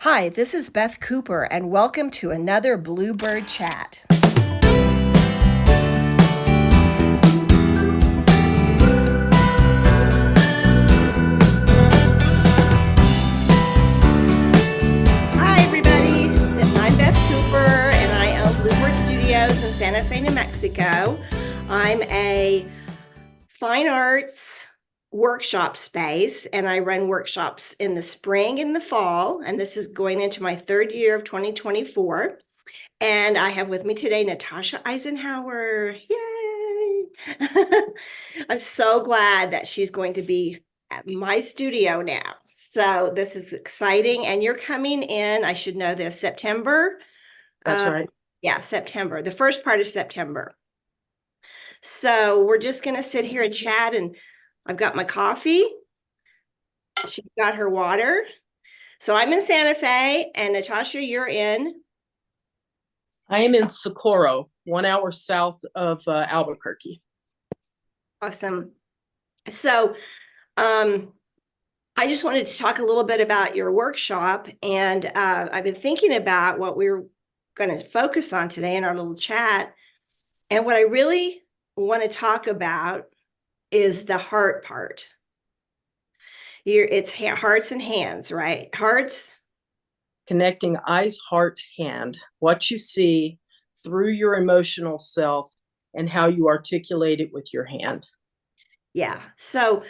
Hi, this is Beth Cooper, and welcome to another Bluebird chat. Hi, everybody. I'm Beth Cooper, and I own Bluebird Studios in Santa Fe, New Mexico. I'm a fine arts workshop space, and I run workshops in the spring and the fall, and this is going into my third year of 2024. And I have with me today Natasha Isenhour. Yay! I'm so glad that she's going to be at my studio now. So this is exciting. And you're coming in, I should know this, September. That's right. Yeah, September, the first part of September. So we're just going to sit here and chat. And I've got my coffee. She's got her water. So I'm in Santa Fe, and Natasha, you're in. I am in Socorro, 1 hour south of Albuquerque. Awesome. So I just wanted to talk a little bit about your workshop, and I've been thinking about what we're going to focus on today in our little chat. And what I really want to talk about is the heart part. It's hearts and hands, right? Hearts. Connecting eyes, heart, hand, what you see through your emotional self and how you articulate it with your hand. Yeah. So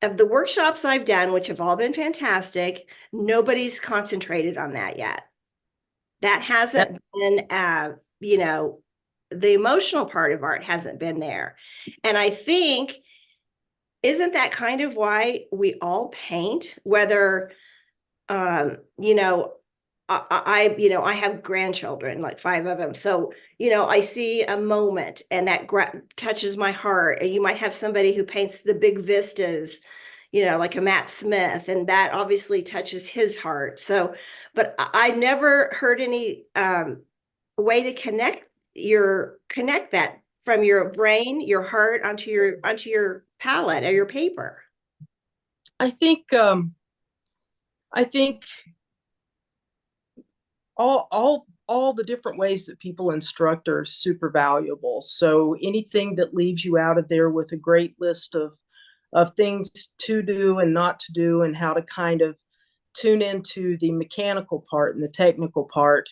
of the workshops I've done, which have all been fantastic, nobody's concentrated on that yet. That That, hasn't been, the emotional part of art hasn't been there. And I think, isn't that kind of why we all paint? Whether, um, you know, I have grandchildren, like 5 of them. So, I see a moment and that touches my heart. And you might have somebody who paints the big vistas, like a Matt Smith, and that obviously touches his heart. So, but I never heard any way to connect that from your brain, your heart onto your palette or your paper. I think I think all the different ways that people instruct are super valuable. So anything that leaves you out of there with a great list of things to do and not to do, and how to kind of tune into the mechanical part and the technical part.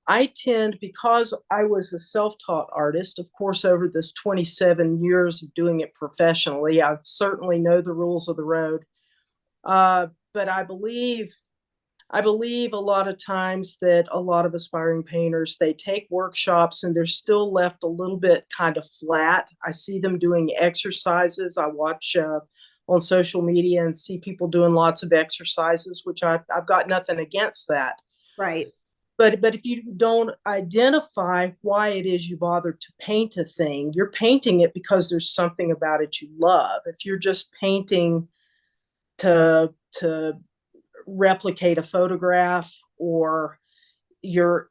I tend, because I was a self-taught artist, of course, over this 27 years of doing it professionally, I certainly know the rules of the road. But I believe a lot of times that a lot of aspiring painters, they take workshops and they're still left a little bit kind of flat. I see them doing exercises. I watch on social media and see people doing lots of exercises, which I've got nothing against that. Right. But if you don't identify why it is you bother to paint a thing, you're painting it because there's something about it you love. If you're just painting to replicate a photograph, or you're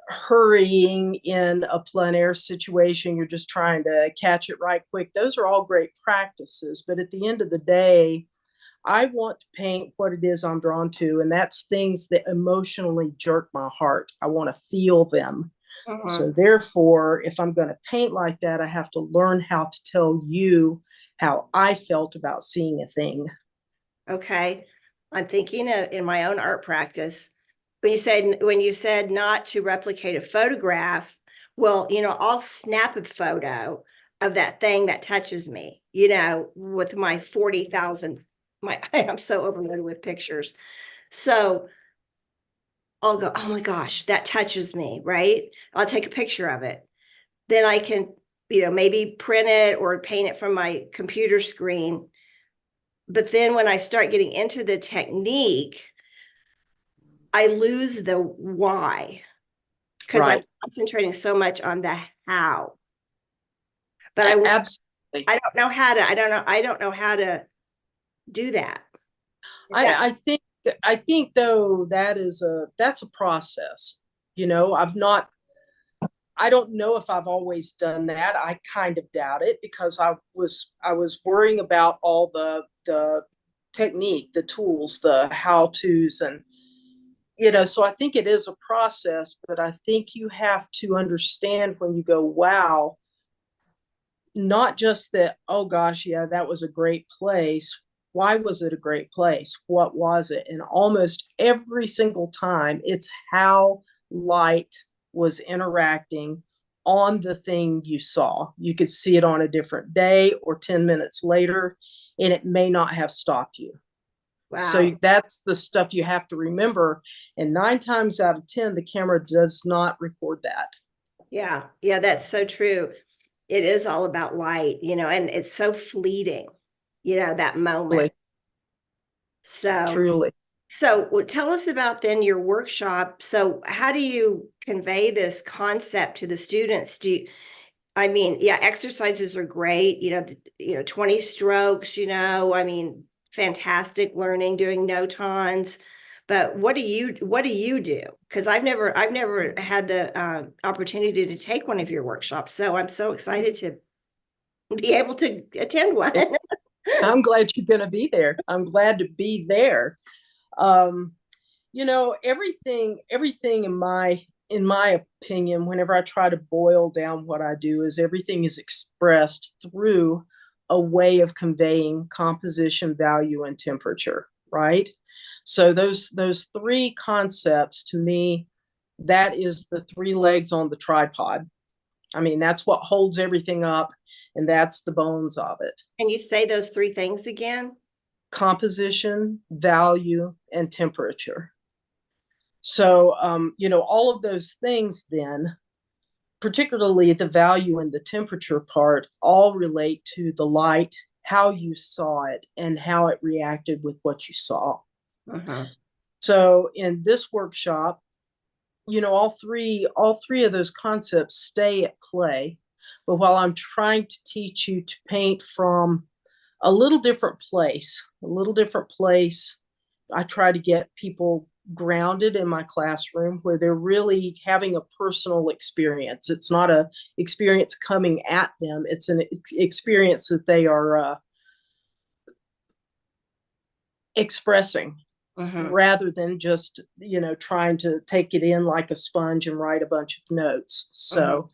hurrying in a plein air situation, you're just trying to catch it right quick, those are all great practices. But at the end of the day, I want to paint what it is I'm drawn to, and that's things that emotionally jerk my heart. I want to feel them. Mhm. So therefore, if I'm going to paint like that, I have to learn how to tell you how I felt about seeing a thing. Okay. I'm thinking of in my own art practice. When you said not to replicate a photograph, well, I'll snap a photo of that thing that touches me, with my 40,000, I'm so overloaded with pictures. So I'll go, oh my gosh, that touches me, right? I'll take a picture of it. Then I can, maybe print it or paint it from my computer screen. But then when I start getting into the technique, I lose the why because I'm Right. concentrating so much on the how. But Absolutely. I don't know how to do that. If that I think though that's a process. I don't know if I've always done that. I kind of doubt it, because I was worrying about all the technique, the tools, the how-tos, and so I think it is a process, but I think you have to understand when you go, wow, not just that, oh gosh, yeah, that was a great place. Why was it a great place? What was it? And almost every single time, it's how light was interacting on the thing you saw. You could see it on a different day or 10 minutes later, and it may not have stopped you. So Wow. that's the stuff you have to remember. And 9 times out of 10, the camera does not record that. Yeah. Yeah, that's so true. It is all about light, and it's so fleeting, that moment. Really, So, truly. tell us about then your workshop. So how do you convey this concept to the students? I mean, yeah, exercises are great, 20 strokes, I mean, fantastic learning, doing notons. But what do you do? Because I've never had the opportunity to take one of your workshops. So I'm so excited to be able to attend one. I'm glad you're going to be there. I'm glad to be there. Um, everything in my opinion, whenever I try to boil down what I do, is everything is expressed through a way of conveying composition, value, and temperature, right? So those three concepts, to me, that is the three legs on the tripod. I mean, that's what holds everything up, and that's the bones of it. Can you say those three things again? Composition, value, and temperature. So, all of those things then, particularly the value and the temperature part, all relate to the light, how you saw it, and how it reacted with what you saw. Uh-huh. So, in this workshop, all three of those concepts stay at play. But while I'm trying to teach you to paint from a little different place, I try to get people grounded in my classroom where they're really having a personal experience. It's not a experience coming at them. It's an experience that they are expressing, Uh-huh. rather than just, trying to take it in like a sponge and write a bunch of notes. Uh-huh. So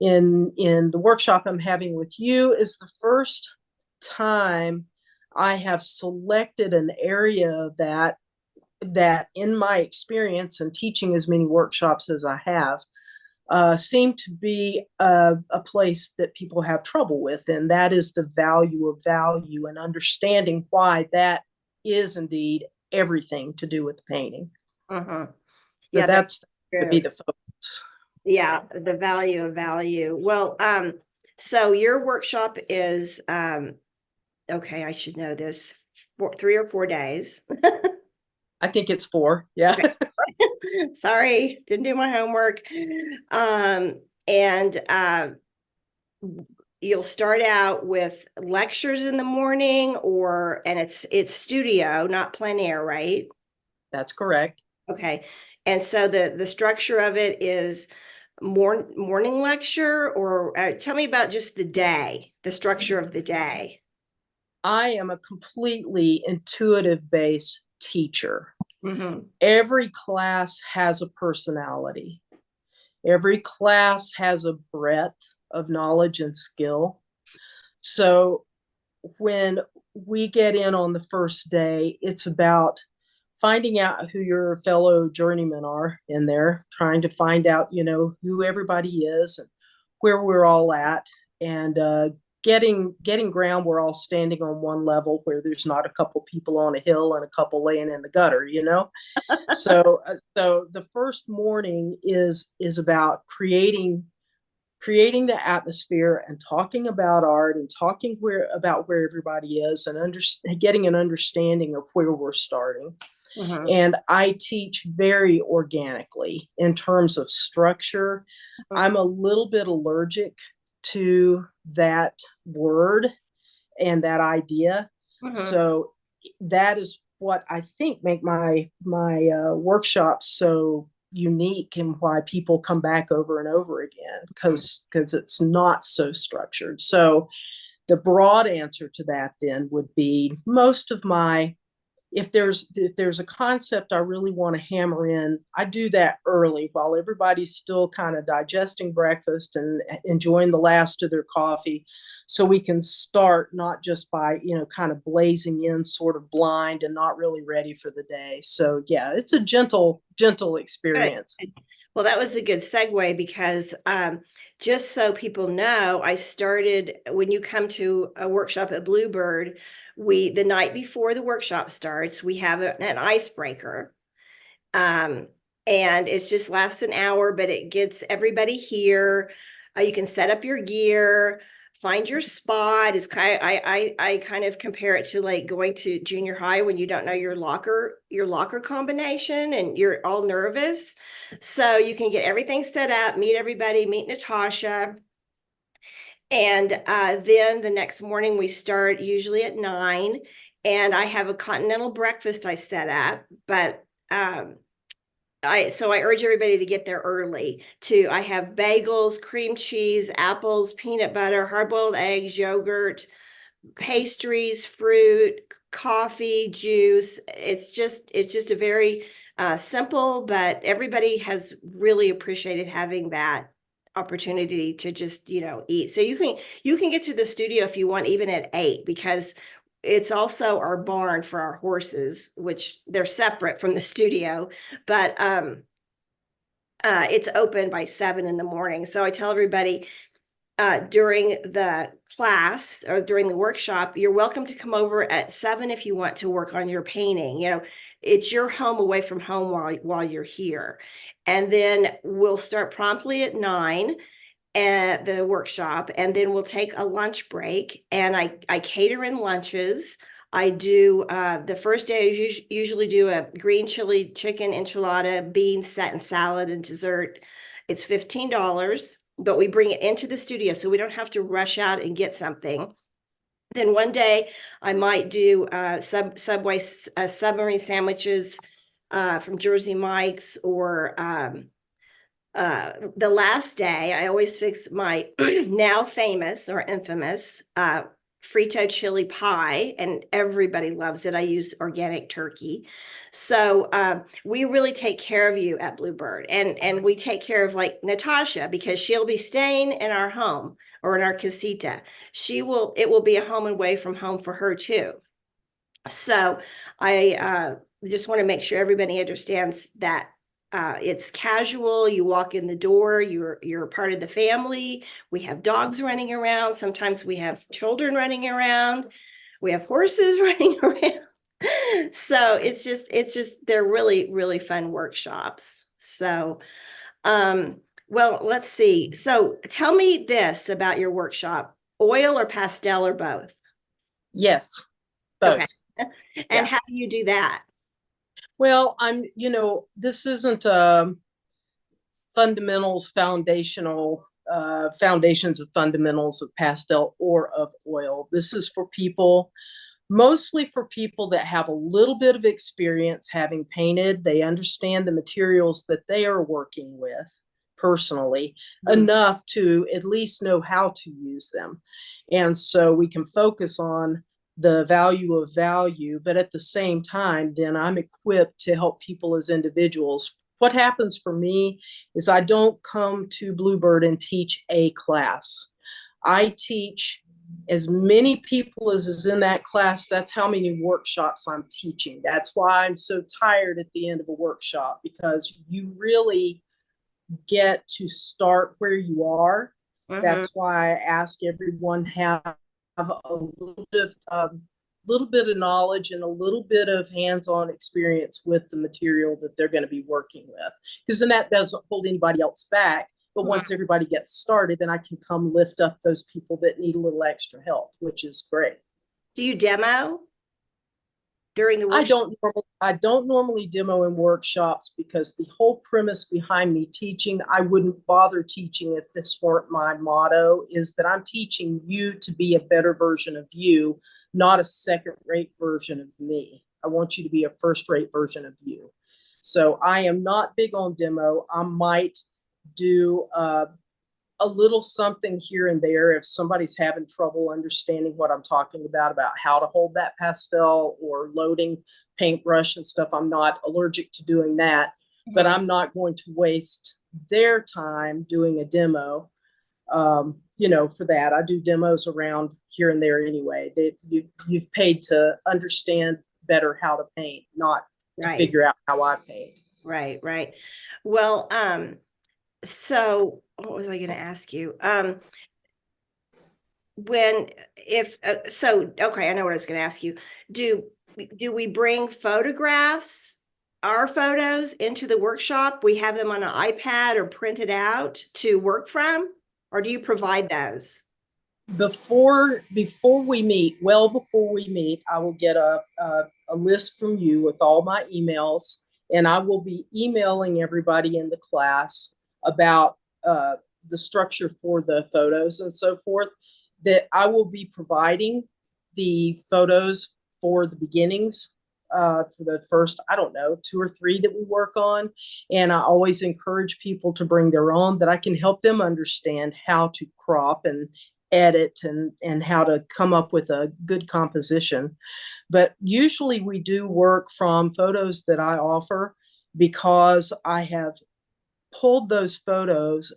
in the workshop I'm having with you is the first time I have selected an area of that in my experience and teaching as many workshops as I have, seem to be a place that people have trouble with, and that is the value of value and understanding why that is indeed everything to do with painting. Uh-huh. So Yeah, that's that's to be true. the focus. Yeah, the value of value. Well, so your workshop is okay, I should know this, 3 or 4 days. I think it's 4. Yeah. Okay. Sorry, didn't do my homework. And you'll start out with lectures in the morning, and it's studio, not plein air, right? That's correct. Okay. And so the structure of it is morning lecture, or tell me about just the day, the structure of the day. I am a completely intuitive based teacher. Mm-hmm. Every class has a personality. Every class has a breadth of knowledge and skill. So when we get in on the first day, it's about finding out who your fellow journeymen are in there, trying to find out, who everybody is and where we're all at, and getting ground. We're all standing on one level where there's not a couple people on a hill and a couple laying in the gutter. So the first morning is about creating the atmosphere and talking about art and talking about where everybody is, and getting an understanding of where we're starting. Mm-hmm. And I teach very organically in terms of structure. I'm a little bit allergic to that word and that idea. Mm-hmm. So that is what I think make my workshops so unique, and why people come back over and over again, because it's not so structured. So The broad answer to that then would be most of my, if there's a concept I really want to hammer in, I do that early while everybody's still kind of digesting breakfast and enjoying the last of their coffee, so we can start not just by, kind of blazing in sort of blind and not really ready for the day. So yeah, it's a gentle Good. experience. Well, that was a good segue because just so people know, I started when you come to a workshop at Bluebird, the night before the workshop starts, we have an icebreaker. Um, and it's just lasts an hour, but it gets everybody here. You can set up your gear, find your spot. It's kind of, I kind of compare it to like going to junior high when you don't know your locker combination and you're all nervous. So you can get everything set up, meet everybody, meet Natasha. And then the next morning we start usually at 9, and I have a continental breakfast I set up, but I urge everybody to get there early. I have bagels, cream cheese, apples, peanut butter, hard-boiled eggs, yogurt, pastries, fruit, coffee, juice. It's just a very simple, but everybody has really appreciated having that opportunity to just, eat. So you can get to the studio if you want, even at 8, because it's also our barn for our horses, which they're separate from the studio, but it's open by 7 in the morning. So I tell everybody during the class or during the workshop, you're welcome to come over at 7 if you want to work on your painting. It's your home away from home while you're here. And then we'll start promptly at 9 at the workshop, and then we'll take a lunch break, and I cater in lunches. I do the first day I usually do a green chili chicken enchilada, beans set and salad and dessert. It's $15, but we bring it into the studio so we don't have to rush out and get something. Then one day I might do Subway submarine sandwiches from Jersey Mike's, or the last day, I always fix my now famous or infamous frito chili pie, and everybody loves it. I use organic turkey. So we really take care of you at Bluebird, and we take care of like Natasha, because she'll be staying in our home or in our casita. It will be a home away from home for her too. So I just want to make sure everybody understands that it's casual. You walk in the door, you're a part of the family. We have dogs running around. Sometimes we have children running around. We have horses running around. So it's just they're really, really fun workshops. So well, let's see. So tell me this about your workshop: oil or pastel or both? Yes, Okay. both. And Yeah. how do you do that? Well, this isn't fundamentals, foundations of fundamentals of pastel or of oil. This is for people, mostly for people that have a little bit of experience having painted. They understand the materials that they are working with personally enough to at least know how to use them. And so we can focus on the value of value, but at the same time, then I'm equipped to help people as individuals. What happens for me is I don't come to Bluebird and teach a class. I teach as many people as is in that class. That's how many workshops I'm teaching. That's why I'm so tired at the end of a workshop, because you really get to start where you are. Mm-hmm. That's why I ask everyone have a little bit of knowledge and a little bit of hands-on experience with the material that they're going to be working with, because then that doesn't hold anybody else back. But once everybody gets started, then I can come lift up those people that need a little extra help, which is great. Do you demo during the workshop? I don't normally demo in workshops, because the whole premise behind me teaching, I wouldn't bother teaching if this weren't my motto, is that I'm teaching you to be a better version of you, not a second-rate version of me. I want you to be a first-rate version of you. So I am not big on demo. I might do a a little something here and there if somebody's having trouble understanding what I'm talking about how to hold that pastel or loading paintbrush and stuff. I'm not allergic to doing that, but I'm not going to waste their time doing a demo. For that, I do demos around here and there anyway. You've paid to understand better how to paint, not to Right, figure out how I paint. right, right. Well, so what was I going to ask you? When if so okay, I know what I was going to ask you. Do we bring photographs, our photos, into the workshop? We have them on an iPad or printed out to work from, or do you provide those? Before we meet, well before we meet, I will get a list from you with all my emails, and I will be emailing everybody in the class about the structure for the photos and so forth. That I will be providing the photos for the beginnings, for the first, I don't know, 2 or 3 that we work on. And I always encourage people to bring their own, that I can help them understand how to crop and edit and how to come up with a good composition. But usually we do work from photos that I offer, because I have pulled those photos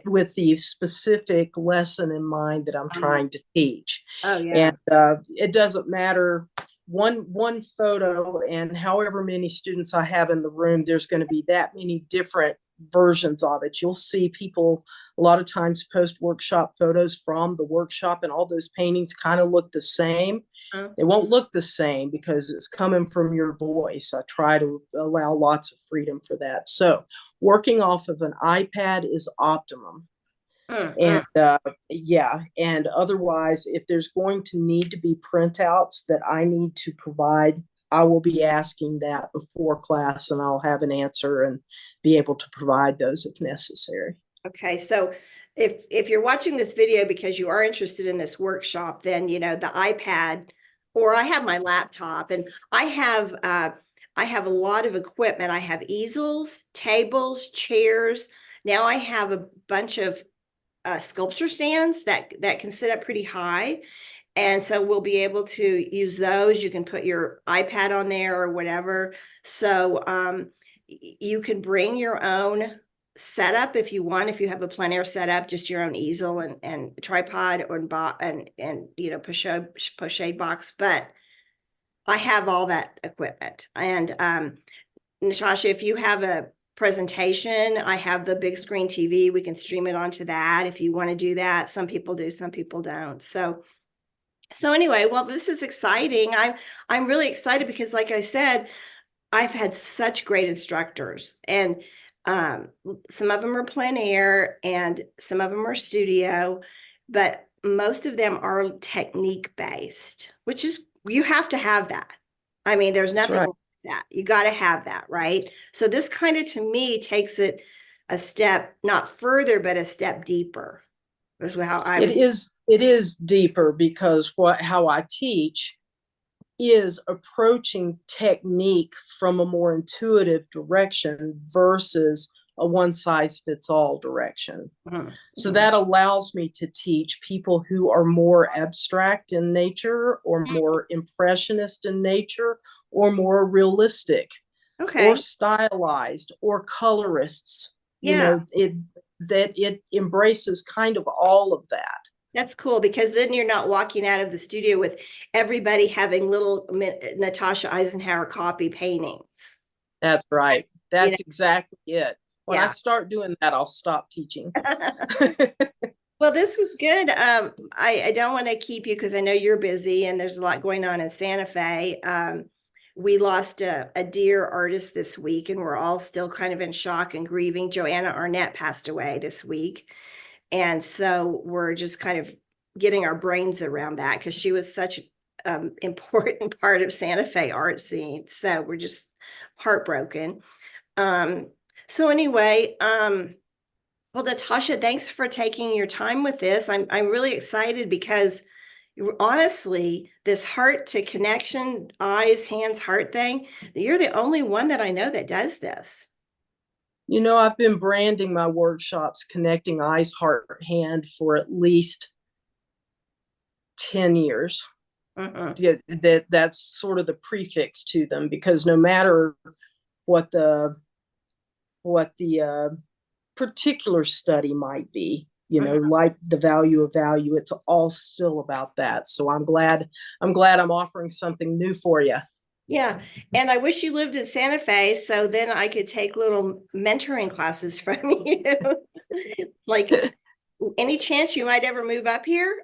with the specific lesson in mind that I'm trying to teach. Oh yeah. And it doesn't matter, one photo and however many students I have in the room, there's going to be that many different versions of it. You'll see people a lot of times post workshop photos from the workshop, and all those paintings kind of look the same. They won't look the same because it's coming from your voice. I try to allow lots of freedom for that. So working off of an iPad is optimum. And yeah, and otherwise, if there's going to need to be printouts that I need to provide, I will be asking that before class, and I'll have an answer and be able to provide those if necessary. Okay, so if you're watching this video because you are interested in this workshop, then the iPad, or I have my laptop, and I have a lot of equipment. I have easels, tables, chairs. Now I have a bunch of sculpture stands that can sit up pretty high. And so we'll be able to use those. You can put your iPad on there or whatever. So you can bring your own setup if you want. If you have a plein air setup, just your own easel and tripod and pochade box. But I have all that equipment. And Natasha, if you have a presentation, I have the big screen TV. We can stream it onto that if you want to do that. Some people do, some people don't. So anyway, well, this is exciting. I'm really excited because, like I said, I've had such great instructors, and um, some of them are plein air and some of them are studio, but most of them are technique based, which is, you have to have that. I mean, there's That's nothing right. like that. You got to have that, right? So this kind of, to me, takes it a step, not further, but a step deeper. Is how I It would. is it is deeper, because how I teach is approaching technique from a more intuitive direction versus a one size fits all direction. Mhm, So mhm. that allows me to teach people who are more abstract in nature, or more impressionist in nature, or more realistic, or Okay. stylized, or colorists. Yeah. It embraces kind of all of that. That's cool, because then you're not walking out of the studio with everybody having little Natasha Isenhour copy paintings. That's right. You know, That's exactly it. When I yeah. start doing that, I'll stop teaching. Well, this is good. I don't want to keep you because I know you're busy and there's a lot going on in Santa Fe. We lost a dear artist this week, and we're all still kind of in shock and grieving. Joanna Arnett passed away this week. And so we're just kind of getting our brains around that, because she was such an important part of Santa Fe art scene. So we're just heartbroken. Um, so anyway, well, Natasha, thanks for taking your time with this. I'm really excited because honestly, this heart to connection, eyes, hands, heart thing, you're the only one that I know that does this. You know, I've been branding my workshops Connecting Eyes, Heart, Hand for at least 10 years. Yeah, that's sort of the prefix to them, because no matter what the particular study might be, you know, like the value of value, it's all still about that. So I'm glad I'm offering something new for you. Yeah, and I wish you lived in Santa Fe, so then I could take little mentoring classes from you. Like, any chance you might ever move up here?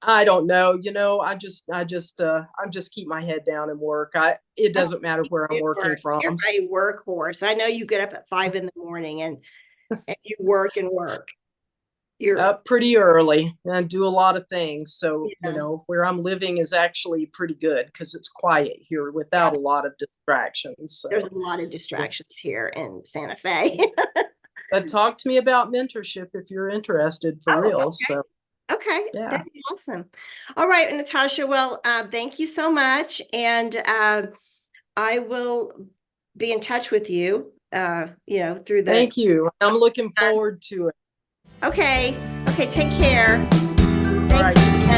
I don't know, you know, I just keep my head down and work. It doesn't matter where I'm working from. You're a workhorse. I know you get up at 5 in the morning and you work and work. You're Up pretty early and do a lot of things. So, Yeah. you know, where I'm living is actually pretty good because it's quiet here without a lot of distractions. So, There's a lot of distractions here in Santa Fe. but talk to me about mentorship if you're interested for real. Okay. So, Okay, yeah. that'd be awesome. All right, Natasha. Well, thank you so much, and I will be in touch with you. Through the. Thank you. I'm looking forward to it. Okay. Okay. Take care. All right. Thanks.